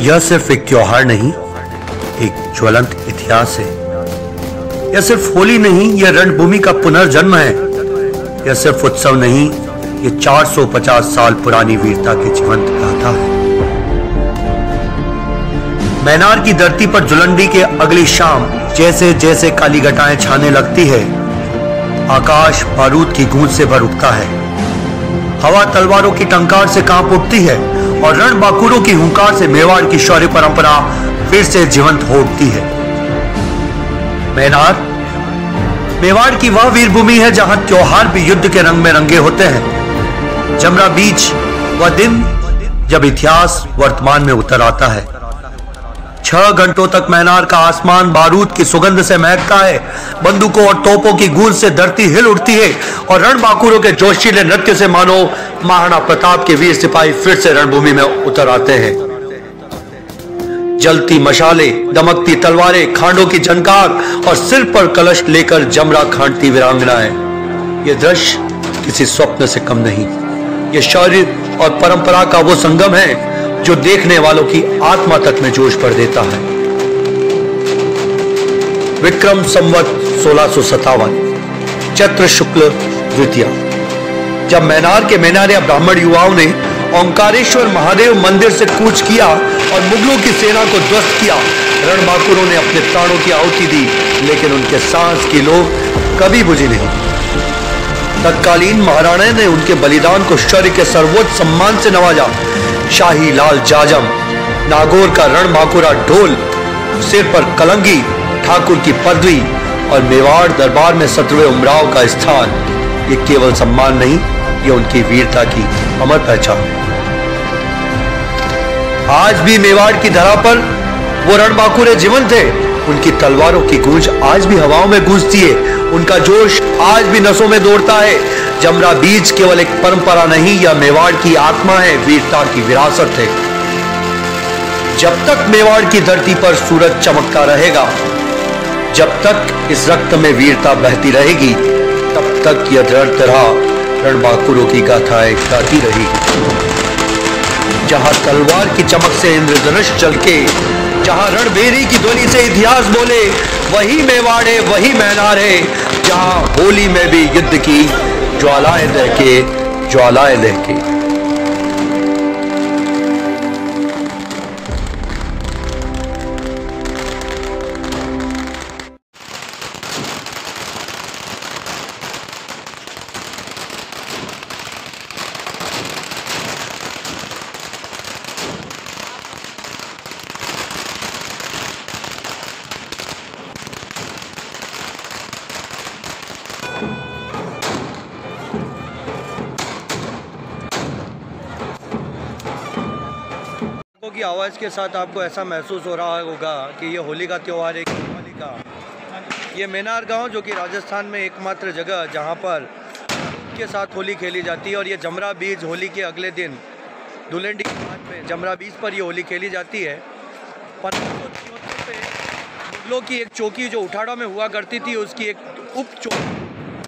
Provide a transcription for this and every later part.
यह सिर्फ एक त्योहार नहीं, एक ज्वलंत इतिहास है। यह सिर्फ होली नहीं, यह रणभूमि का पुनर्जन्म है। यह सिर्फ उत्सव नहीं, यह 450 साल पुरानी वीरता की जीवंत गाथा है। मैनार की धरती पर जुलंडी के अगली शाम जैसे जैसे काली घटाएं छाने लगती है, आकाश बारूद की गूंज से भर उठता है। हवा तलवारों की टंकार से कांप उठती है और रण बाकुरों की हुंकार से मेवाड़ की शौर्य परंपरा फिर से जीवंत हो उठती है। मैनार मेवाड़ की वह वीरभूमि है जहां त्योहार भी युद्ध के रंग में रंगे होते हैं। जमरा बीच वह दिन जब इतिहास वर्तमान में उतर आता है। 6 घंटों तक मैनार का आसमान बारूद की सुगंध से महकता है। बंदूकों और तोपों की गूंज से धरती हिल उठती है और रणबाकुरों के जोशीले नृत्य से मानो महाराणा प्रताप के वीर सिपाही फिर से रणभूमि में उतर आते हैं। जलती मशाले, दमकती तलवारें, खांडों की झनकार और सिर पर कलश लेकर जमरा खांडती वीरांगनाएं। यह दृश्य किसी स्वप्न से कम नहीं। यह शौर्य और परंपरा का वो संगम है जो देखने वालों की आत्मा तक में जोश भर देता है। विक्रम संवत 1657 चैत्र शुक्ल द्वितीया, जब मैनार के मैनारिया ब्राह्मण युवाओं ने ओंकारेश्वर महादेव मंदिर से कूच किया और मुगलों की सेना को ध्वस्त किया, रणबाकुरों ने अपने प्राणों की आहुति दी, लेकिन उनके सांस की लौ कभी बुझी नहीं। तत्कालीन महाराणा ने उनके बलिदान को शौर्य के सर्वोच्च सम्मान से नवाजा। शाही लाल जाजम, नागौर का रणबांकुरा ढोल, सिर पर कलंगी, ठाकुर की पदवी और मेवाड़ दरबार में 17वें उमराव का स्थान, ये केवल सम्मान नहीं, ये उनकी वीरता की अमर पहचान। आज भी मेवाड़ की धरा पर वो रणबांकुरे जीवंत थे। उनकी तलवारों की गूंज आज भी हवाओं में गूंजती है। उनका जोश आज भी नसों में दौड़ता है। जमरा बीज केवल एक परंपरा नहीं, यह मेवाड़ की आत्मा है, वीरता की विरासत है। जब तक मेवाड़ की धरती पर सूरज चमकता रहेगा, जब तक इस रक्त में वीरता बहती रहेगी, तब तक यह धरा रणबांकुरों की गाथाएं गाती रहेगी। जहां तलवार की चमक से इंद्रधनुष चलके, जहां रणभेरी की ध्वनि से इतिहास बोले, वही मेवाड़ है, वही मैनार है, जहां होली में भी युद्ध की ज्वालाएं दहके। की आवाज़ के साथ आपको ऐसा महसूस हो रहा होगा कि ये होली का त्यौहार है। होली का ये मैनार गांव, जो कि राजस्थान में एकमात्र जगह जहां पर के साथ होली खेली जाती है, और ये जमरा बीज होली के अगले दिन धुलेंडी के बाद में जमरा बीज पर ये होली खेली जाती है। 1573 पे मुगलों की एक चौकी जो उठाड़ा में हुआ करती थी, उसकी एक उप चौकी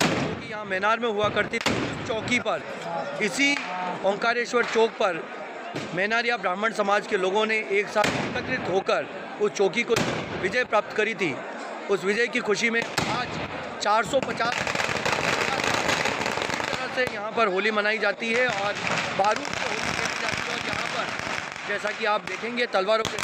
जो कि यहाँ मैनार में हुआ करती थी, उस चौकी पर, इसी ओंकारेश्वर चौक पर मैनारिया ब्राह्मण समाज के लोगों ने एक साथ एकत्रित होकर उस चौकी को विजय प्राप्त करी थी। उस विजय की खुशी में आज 450 तरह से यहाँ पर होली मनाई जाती है और बारूद से होली खेली जाती है। और यहाँ पर जैसा कि आप देखेंगे तलवारों के